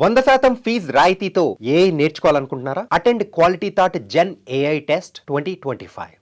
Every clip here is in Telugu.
100% ఫీజ్ రాయితీతో ఏఐ నేర్చుకోవాలనుకుంటున్నారా? Attend quality thought gen AI test 2025.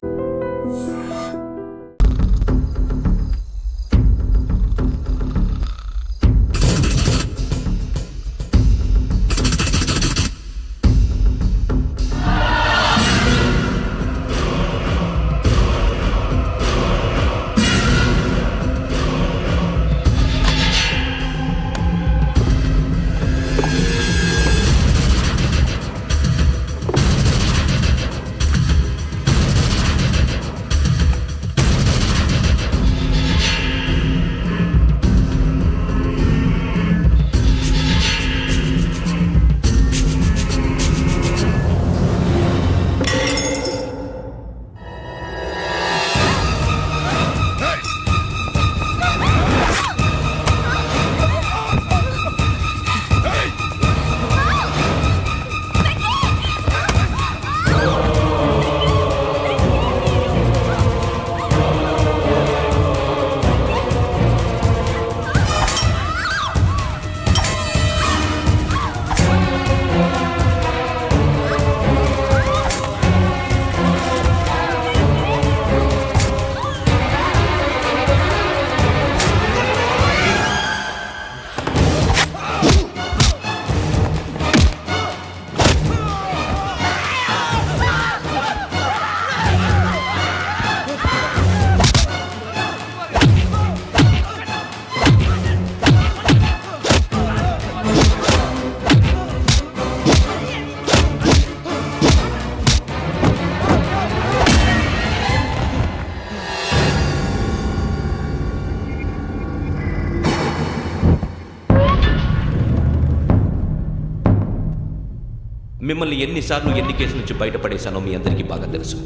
మిమ్మల్ని ఎన్నిసార్లు ఎన్ని కేసుల నుంచి బయటపడేశానో మీ అందరికీ బాగా తెలుసు.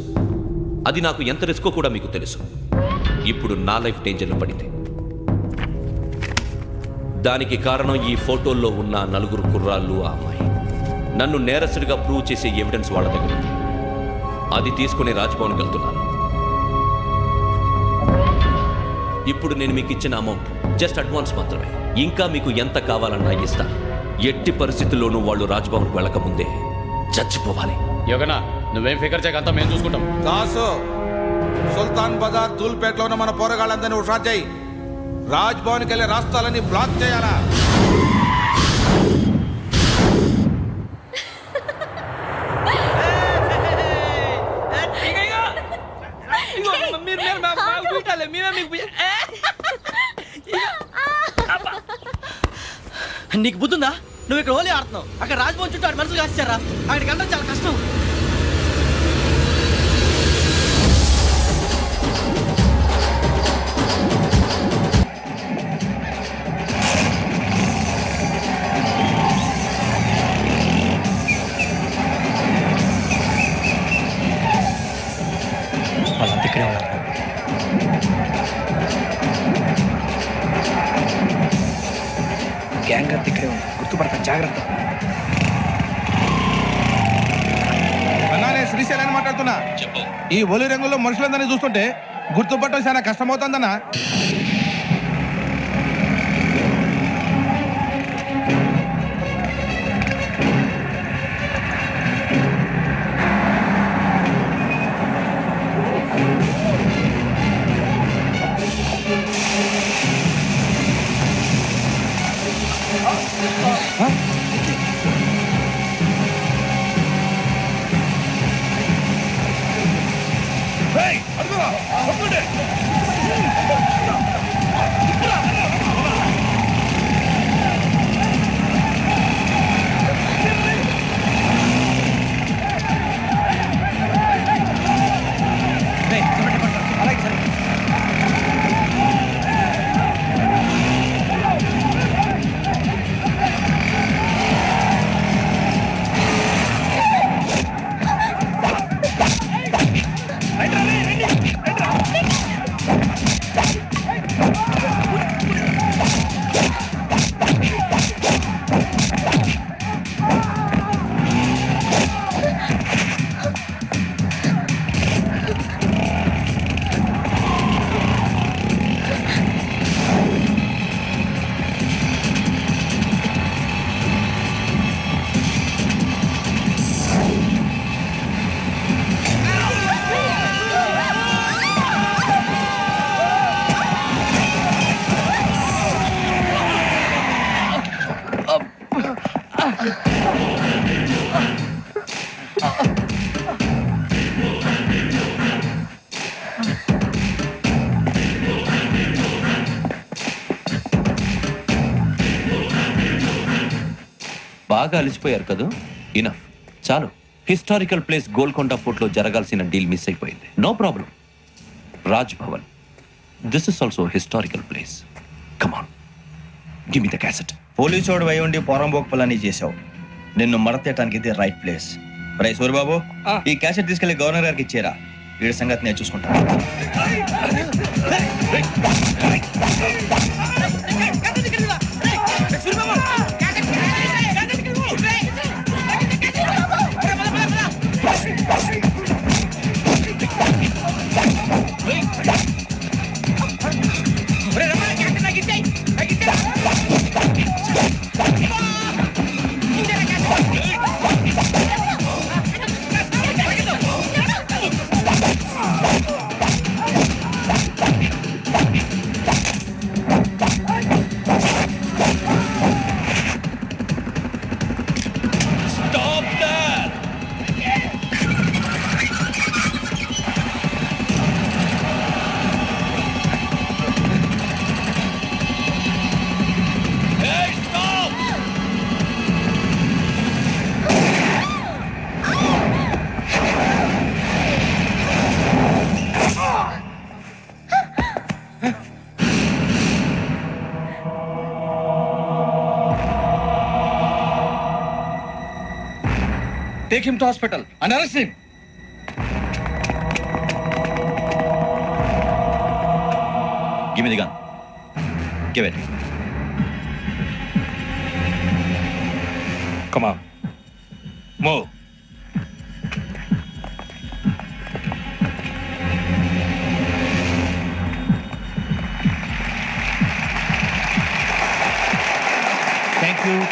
అది నాకు ఎంత రిస్కో కూడా మీకు తెలుసు. ఇప్పుడు నా లైఫ్ డేంజర్లో పడింది. దానికి కారణం ఈ ఫోటోల్లో ఉన్న 4 కుర్రాళ్ళు, ఆ అమ్మాయి. నన్ను నేరస్తుడిగా ప్రూవ్ చేసే ఎవిడెన్స్ వాళ్ళ దగ్గర ఉంది. అది తీసుకుని రాజ్భవన్కి వెళ్తున్నాను. ఇప్పుడు నేను మీకు ఇచ్చిన అమౌంట్ జస్ట్ అడ్వాన్స్ మాత్రమే. ఇంకా మీకు ఎంత కావాలన్నా ఇస్తాను. ఎట్టి పరిస్థితుల్లోనూ వాళ్ళు రాజ్భవన్కి వెళ్ళకముందే చచ్చిపోవాలి. యోగనా, నువ్వేం ఫికర్ చేయకంతా మేము చూసుకుంటాం. దాసు, సుల్తాన్ బజార్ తూల్పేటలో ఉన్న మన పోరగాళ్ళందరినీ హుషారు చేయి. రాజ్ భవన్కి వెళ్ళే రాస్తాలని బ్లాక్ చేయాలా? నీకు బుద్ధుందా? నువ్వు ఇక్కడ హోలీ ఆడుతున్నావు, అక్కడ రాజ్భవన్ చుట్టూ ఆడు మనుషులు కాస్తారా? అక్కడికి వెళ్ళడం చాలా కష్టం. వాళ్ళంతా ఇక్కడే ఉన్నారు. గ్యాంగ్ అంతా ఇక్కడే ఉంది, గుర్తుపడతా, జాగ్రత్త. అన్నానే శ్రీశైలాన్ని మాట్లాడుతున్నా. ఈ ఒలి రంగుల్లో మనుషులందరినీ చూస్తుంటే గుర్తుపట్టడం చాలా కష్టమవుతుందన్నా. బాగా అలసిపోయారు కదూ? ఇనఫ్, చాలు. హిస్టారికల్ ప్లేస్ గోల్కొండ ఫోర్ట్లో జరగాల్సిన డీల్ మిస్ అయిపోయింది. No problem. Raj Bhavan, this is also historical place. Come on, give me the cassette. పోలీసోడు వై ఉండి పోరంబోక్ చేసావు. నిన్ను మడతేయటానికి ఇది రైట్ ప్లేస్. రై సూరిబాబు, ఈ క్యాసెట్ తీసుకెళ్లి గవర్నర్ గారికి ఇచ్చేరా. వీడి సంగతి నేను చూసుకుంటాను. Take him to hospital and arrest him. Give me the gun. Give it. Come on. Move.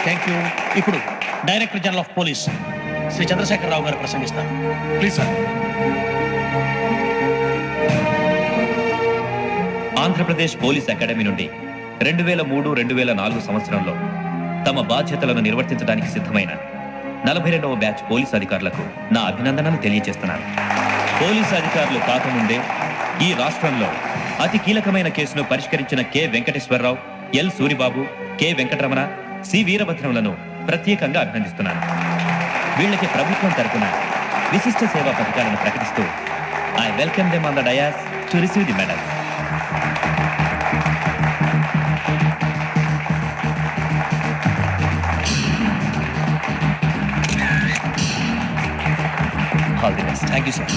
Thank you. ఇప్పుడు director general of police Shri Chandrasekhara Rao గారు ప్రసంగిస్తారు. Please, sir. Andhra Pradesh police academy నుండి 2003-2004 సంవత్సరంలో తమ బాధ్యతలను నిర్వర్తించడానికి సిద్ధమైన 42వ బ్యాచ్ పోలీస్ అధికారులకు నా అభినందనలు తెలియజేస్తున్నాను. పోలీస్ అధికారులు కాకముందే ఈ రాష్ట్రంలో అతి కీలకమైన కేసును పరిష్కరించిన K Venkateswara Rao, L Suribabu, K Venkataramana, C వీరభద్రములను ప్రత్యేకంగా అభినందిస్తున్నాను. వీళ్ళకి ప్రభుత్వం తరపున విశిష్ట సేవా పథకాలను ప్రకటిస్తూ I welcome them on the dais to receive the medal. All the best. Thank you, sir.